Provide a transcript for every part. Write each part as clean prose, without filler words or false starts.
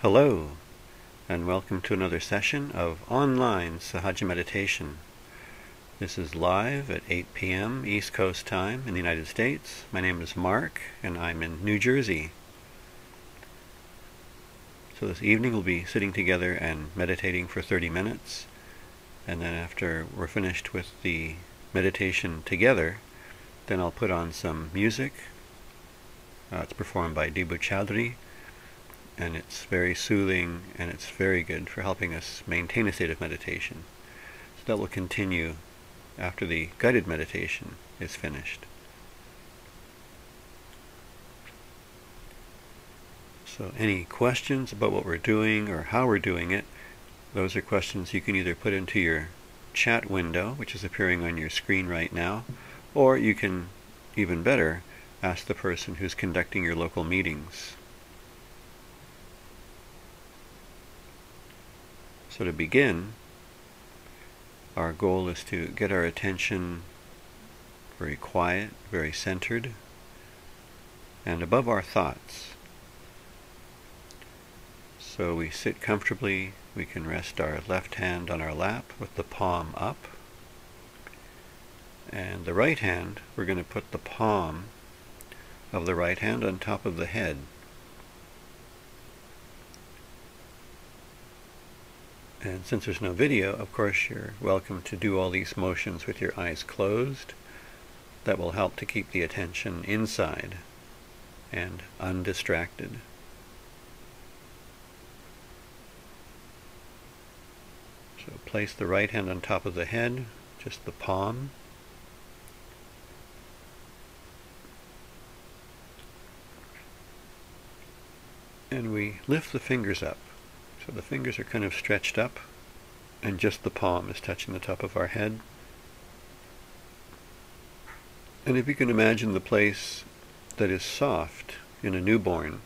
Hello, and welcome to another session of online Sahaja meditation. This is live at 8 p.m. East Coast time in the United States. My name is Mark, and I'm in New Jersey. So this evening we'll be sitting together and meditating for 30 minutes, and then after we're finished with the meditation together, then I'll put on some music. It's performed by Dibu Chowdhury, and it's very soothing, and it's very good for helping us maintain a state of meditation. So that will continue after the guided meditation is finished. So any questions about what we're doing or how we're doing it, those are questions you can either put into your chat window, which is appearing on your screen right now, or you can, even better, ask the person who's conducting your local meetings. So to begin, our goal is to get our attention very quiet, very centered, and above our thoughts. So we sit comfortably. We can rest our left hand on our lap with the palm up. And the right hand, we're going to put the palm of the right hand on top of the head. And since there's no video, of course, you're welcome to do all these motions with your eyes closed. That will help to keep the attention inside and undistracted. So place the right hand on top of the head, just the palm. And we lift the fingers up. So the fingers are kind of stretched up, and just the palm is touching the top of our head. And if you can imagine the place that is soft in a newborn,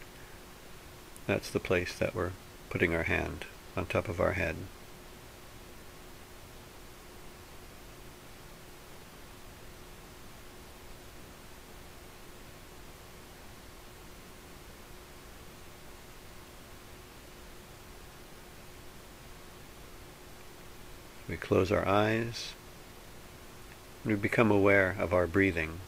that's the place that we're putting our hand on top of our head. We close our eyes, and we become aware of our breathing.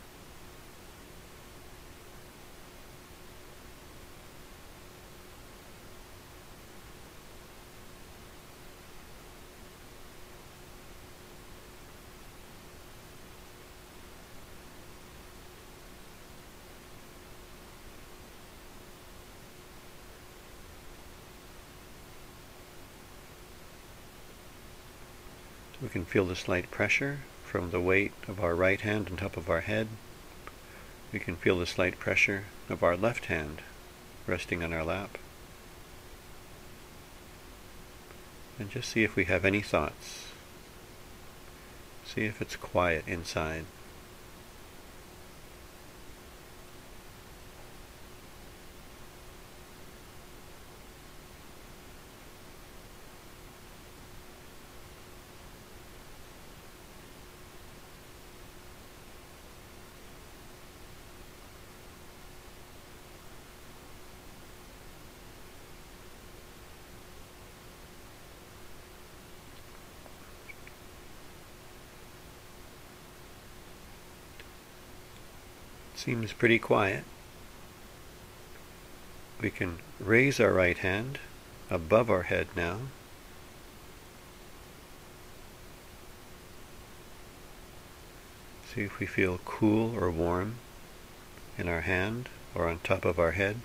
We can feel the slight pressure from the weight of our right hand on top of our head. We can feel the slight pressure of our left hand resting on our lap. And just see if we have any thoughts. See if it's quiet inside. Seems pretty quiet. We can raise our right hand above our head now. See if we feel cool or warm in our hand or on top of our head.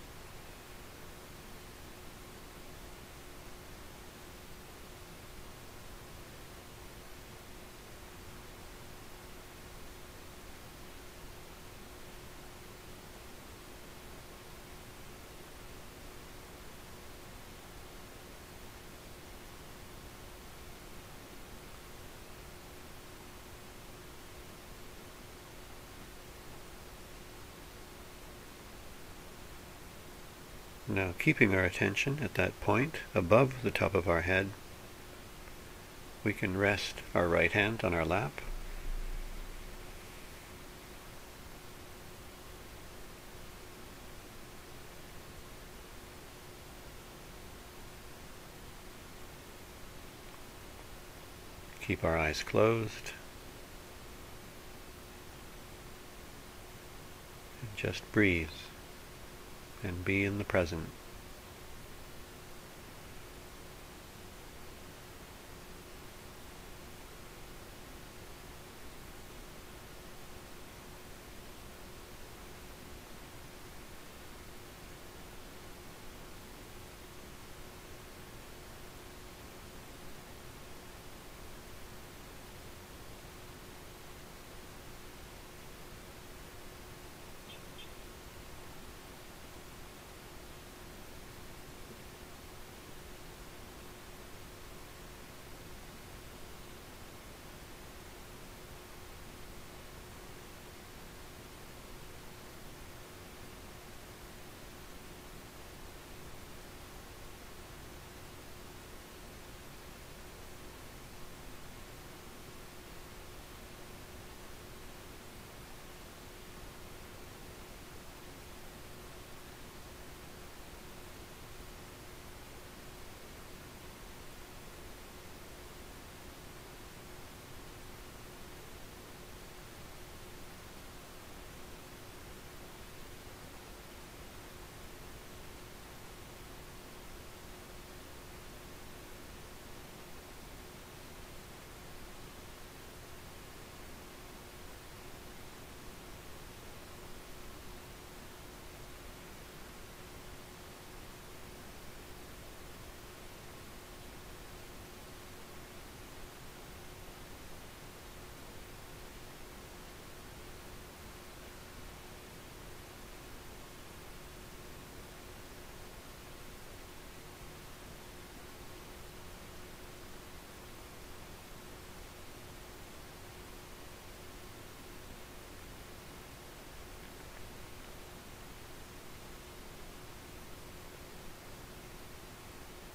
Now, keeping our attention at that point above the top of our head, we can rest our right hand on our lap. Keep our eyes closed. And just breathe and be in the present.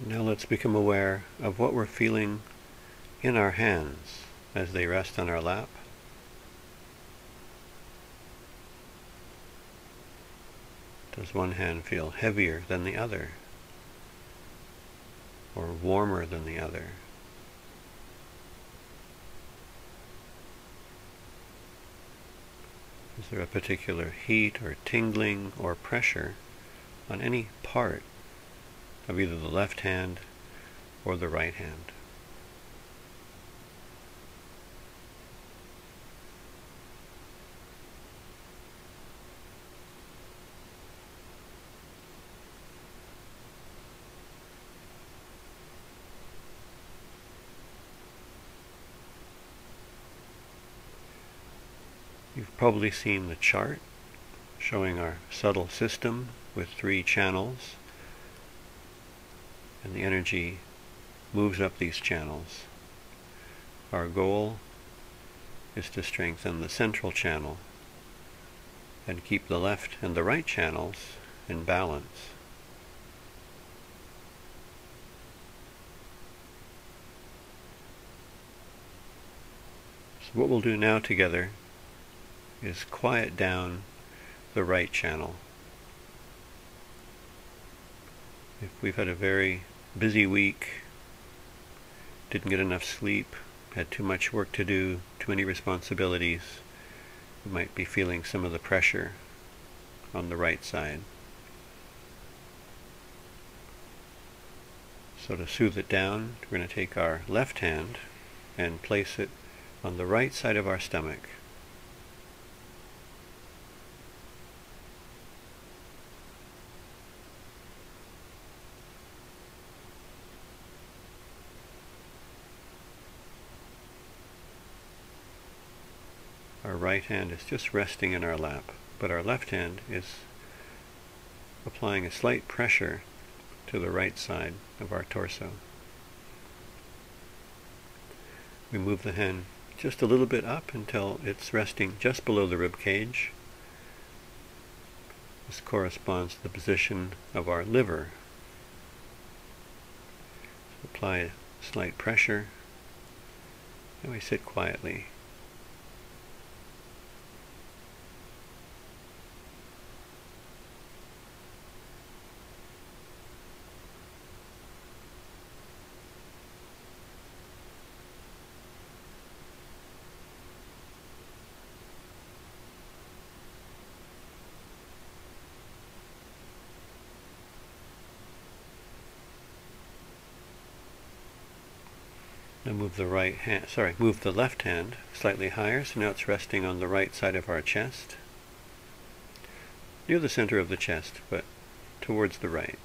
Now let's become aware of what we're feeling in our hands as they rest on our lap. Does one hand feel heavier than the other, or warmer than the other? Is there a particular heat or tingling or pressure on any part of either the left hand or the right hand? You've probably seen the chart showing our subtle system with 3 channels, and the energy moves up these channels. Our goal is to strengthen the central channel and keep the left and the right channels in balance. So what we'll do now together is quiet down the right channel. If we've had a very busy week, didn't get enough sleep, had too much work to do, too many responsibilities, we might be feeling some of the pressure on the right side. So to soothe it down, we're going to take our left hand and place it on the right side of our stomach. Our right hand is just resting in our lap, but our left hand is applying a slight pressure to the right side of our torso. We move the hand just a little bit up until it's resting just below the rib cage. This corresponds to the position of our liver. So apply a slight pressure, and we sit quietly. Now move the left hand slightly higher, so now it's resting on the right side of our chest, near the center of the chest, but towards the right.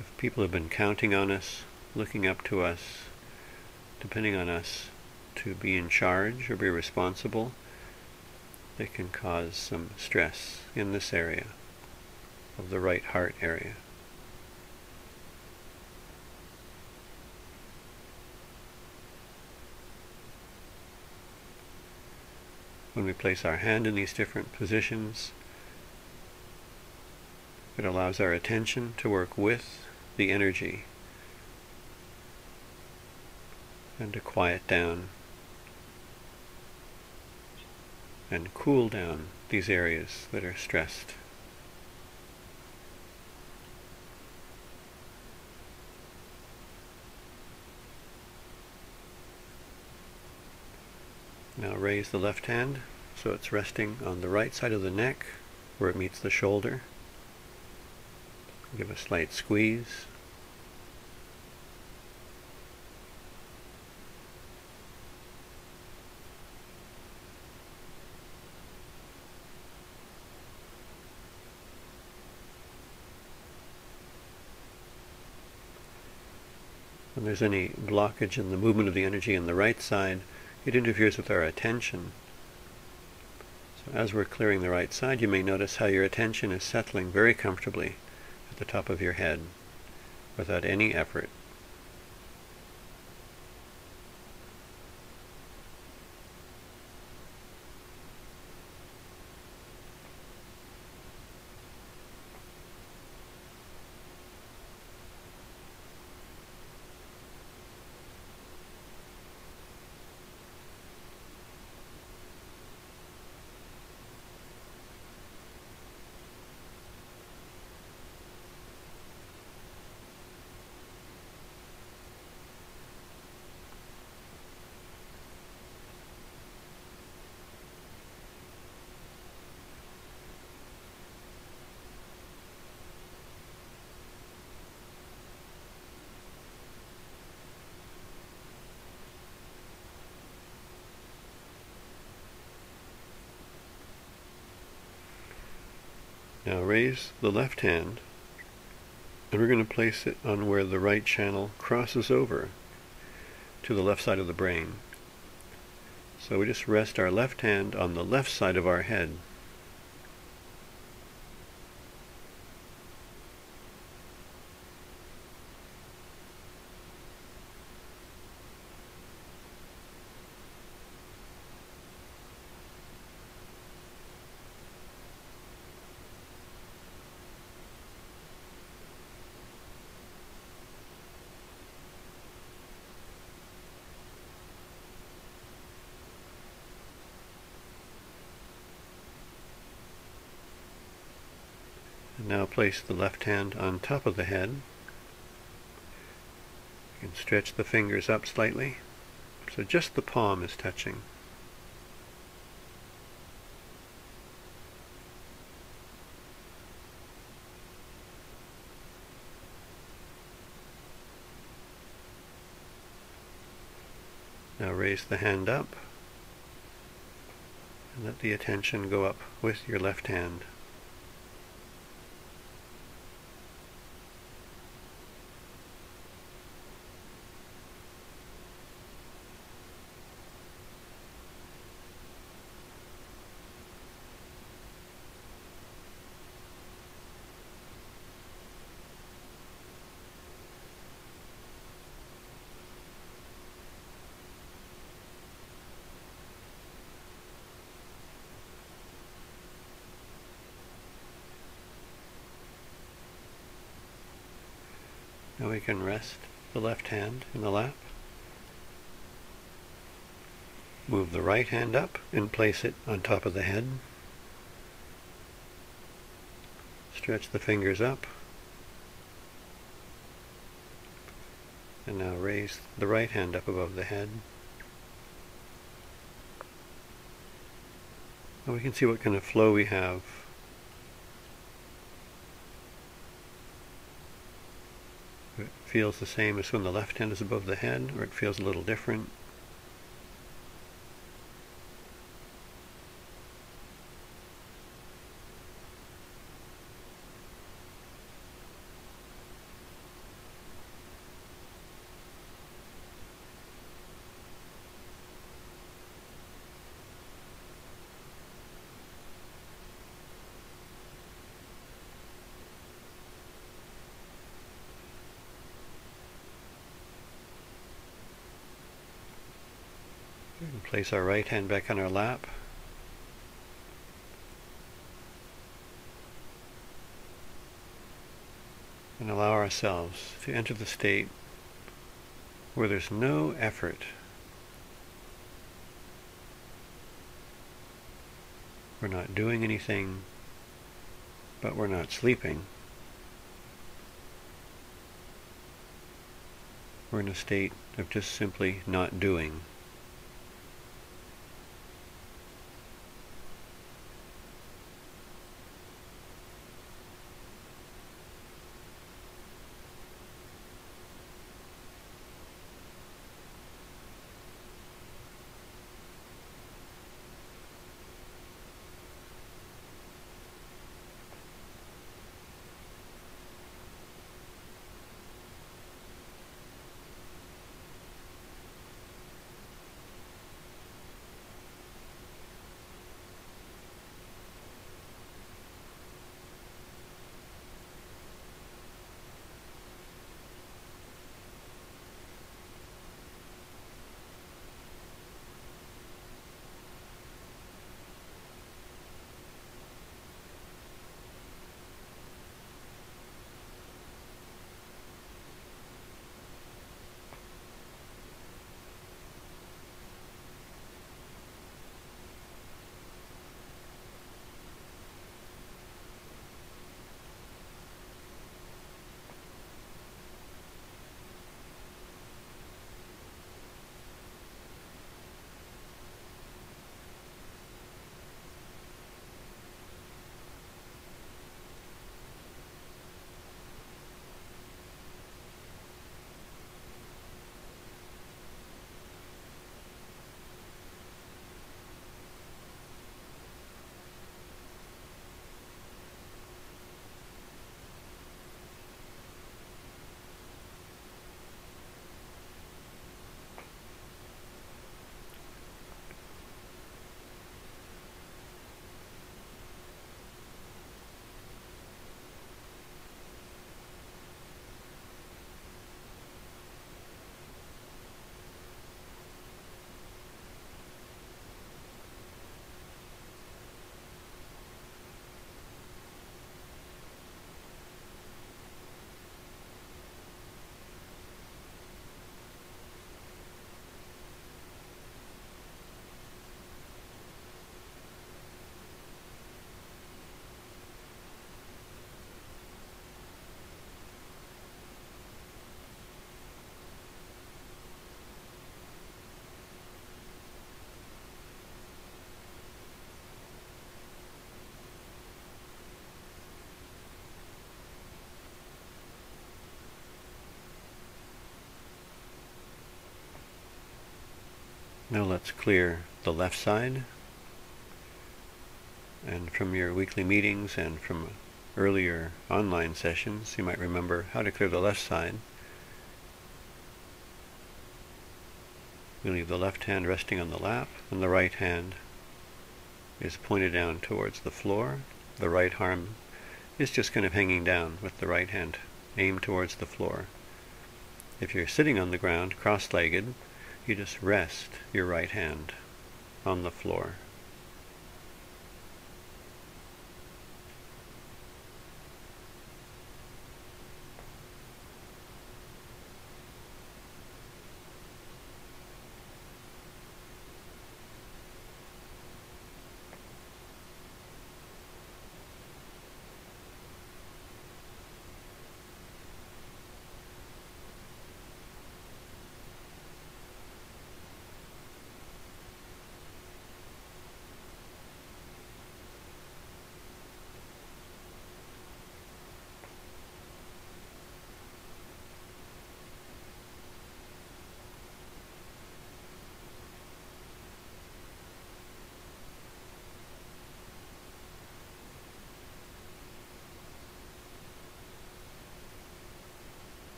If people have been counting on us, looking up to us, depending on us to be in charge or be responsible, they can cause some stress in this area of the right heart area. When we place our hand in these different positions, it allows our attention to work with the energy and to quiet down and cool down these areas that are stressed. Now raise the left hand so it's resting on the right side of the neck where it meets the shoulder. Give a slight squeeze. When there's any blockage in the movement of the energy in the right side, it interferes with our attention. So as we're clearing the right side, you may notice how your attention is settling very comfortably at the top of your head without any effort. Now raise the left hand, and we're going to place it on where the right channel crosses over to the left side of the brain. So we just rest our left hand on the left side of our head. And now place the left hand on top of the head. You can stretch the fingers up slightly, so just the palm is touching. Now raise the hand up and let the attention go up with your left hand. Now we can rest the left hand in the lap. Move the right hand up and place it on top of the head. Stretch the fingers up. And now raise the right hand up above the head. And we can see what kind of flow we have. It feels the same as when the left hand is above the head, or it feels a little different. And place our right hand back on our lap. And allow ourselves to enter the state where there's no effort. We're not doing anything, but we're not sleeping. We're in a state of just simply not doing. Now let's clear the left side. And from your weekly meetings and from earlier online sessions, you might remember how to clear the left side. We leave the left hand resting on the lap, and the right hand is pointed down towards the floor. The right arm is just kind of hanging down with the right hand aimed towards the floor. If you're sitting on the ground, cross-legged, you just rest your right hand on the floor.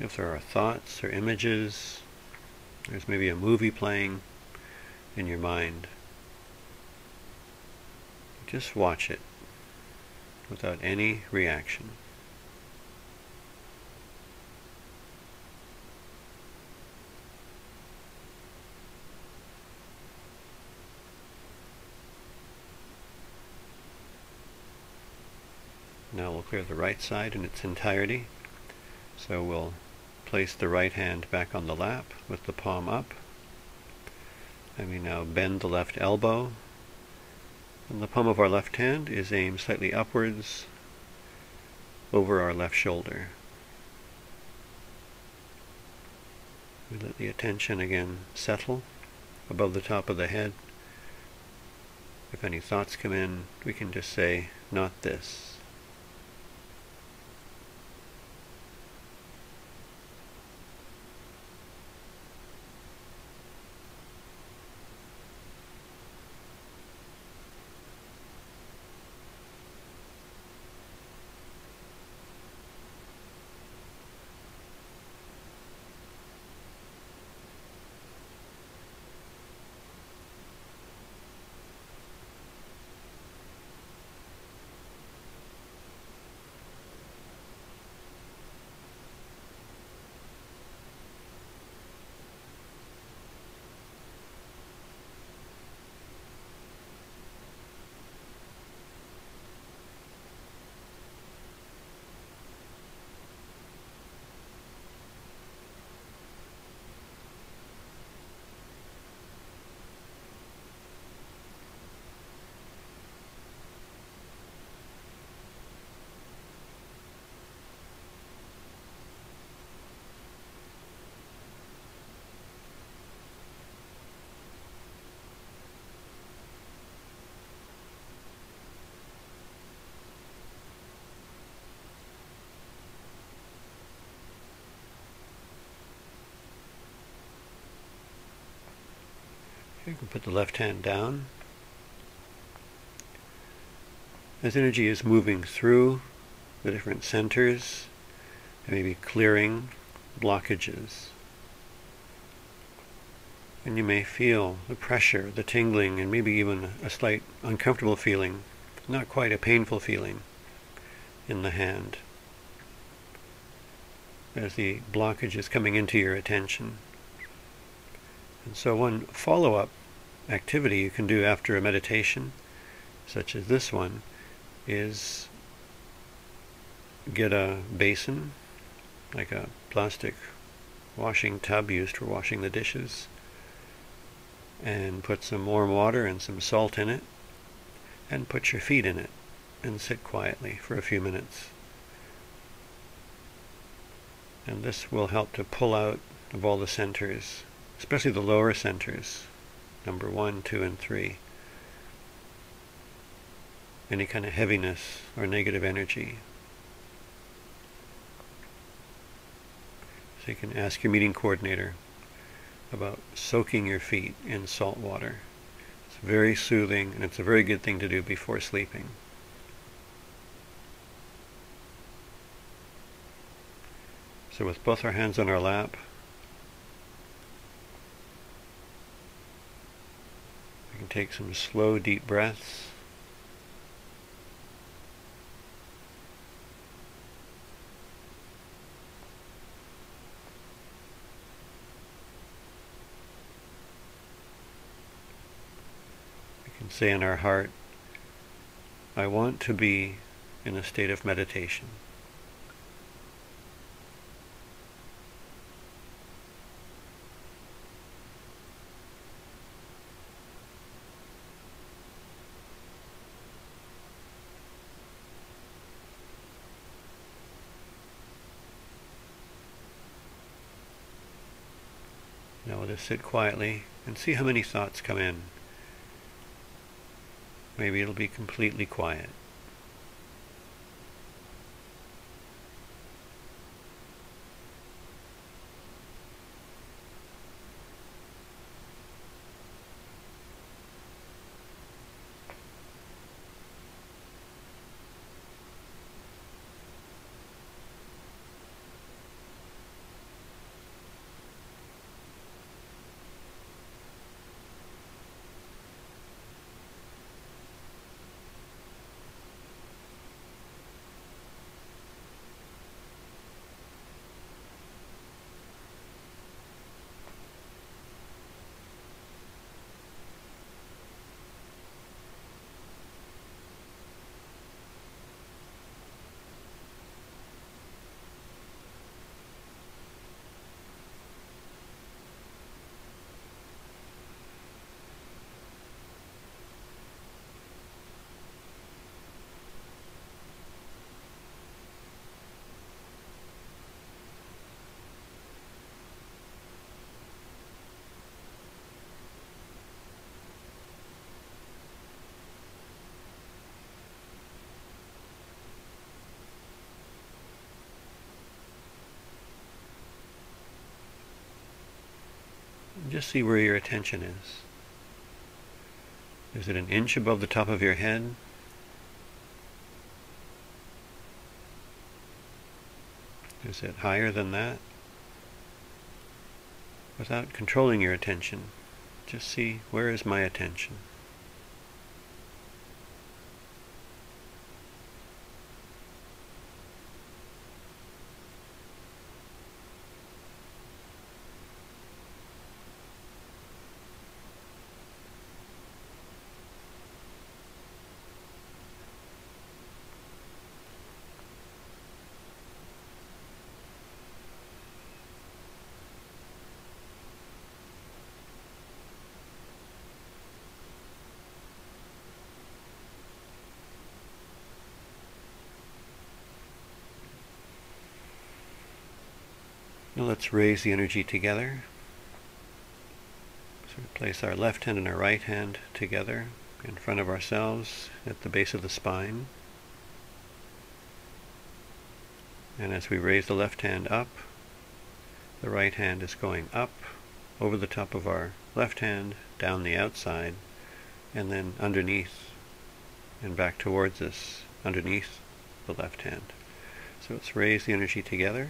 If there are thoughts or images, there's maybe a movie playing in your mind, just watch it without any reaction. Now we'll clear the right side in its entirety. So we'll place the right hand back on the lap with the palm up. And we now bend the left elbow. And the palm of our left hand is aimed slightly upwards over our left shoulder. We let the attention again settle above the top of the head. If any thoughts come in, we can just say, "Not this." You can put the left hand down. As energy is moving through the different centers, and maybe clearing blockages. And you may feel the pressure, the tingling, and maybe even a slight uncomfortable feeling, not quite a painful feeling, in the hand as the blockage is coming into your attention. And so one follow-up activity you can do after a meditation, such as this one, is get a basin, like a plastic washing tub used for washing the dishes, and put some warm water and some salt in it, and put your feet in it, and sit quietly for a few minutes. And this will help to pull out of all the centers, especially the lower centers, number 1, 2, and 3, any kind of heaviness or negative energy. So you can ask your meeting coordinator about soaking your feet in salt water. It's very soothing, and it's a very good thing to do before sleeping. So with both our hands on our lap, we can take some slow, deep breaths. We can say in our heart, "I want to be in a state of meditation." Now we'll just sit quietly and see how many thoughts come in. Maybe it'll be completely quiet. Just see where your attention is. Is it an inch above the top of your head? Is it higher than that? Without controlling your attention, just see, where is my attention? Now let's raise the energy together. So we place our left hand and our right hand together in front of ourselves at the base of the spine. And as we raise the left hand up, the right hand is going up over the top of our left hand, down the outside, and then underneath and back towards us underneath the left hand. So let's raise the energy together.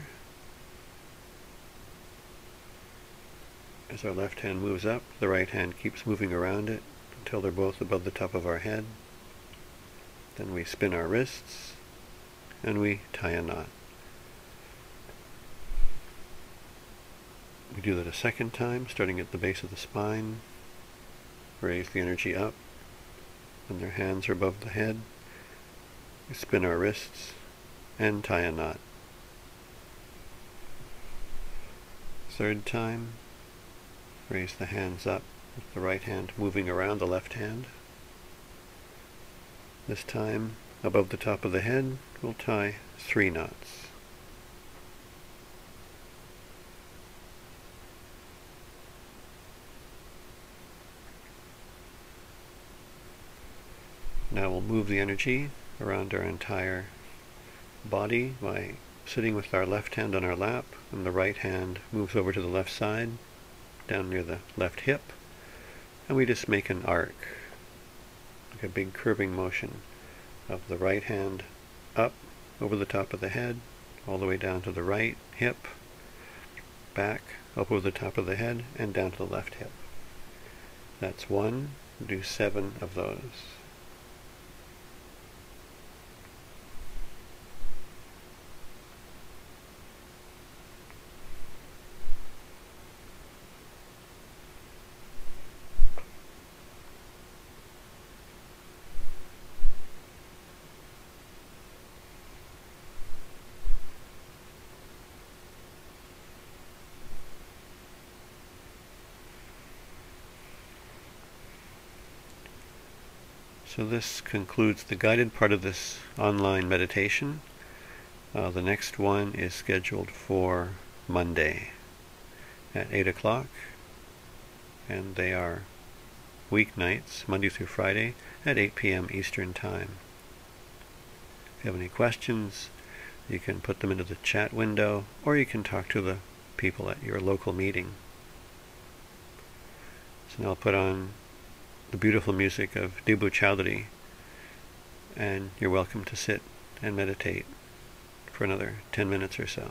As our left hand moves up, the right hand keeps moving around it until they're both above the top of our head. Then we spin our wrists and we tie a knot. We do that a second time, starting at the base of the spine. Raise the energy up, and their hands are above the head. We spin our wrists and tie a knot. Third time, raise the hands up with the right hand moving around the left hand. This time, above the top of the head, we'll tie 3 knots. Now we'll move the energy around our entire body by sitting with our left hand on our lap, and the right hand moves over to the left side, down near the left hip, and we just make an arc, like a big curving motion of the right hand up over the top of the head, all the way down to the right hip, back, up over the top of the head, and down to the left hip. That's 1. Do 7 of those. So this concludes the guided part of this online meditation. The next one is scheduled for Monday at 8 o'clock, and they are weeknights, Monday through Friday, at 8 p.m. Eastern Time. If you have any questions, you can put them into the chat window, or you can talk to the people at your local meeting. So now I'll put on the beautiful music of Dibu Chowdhury, and you're welcome to sit and meditate for another 10 minutes or so.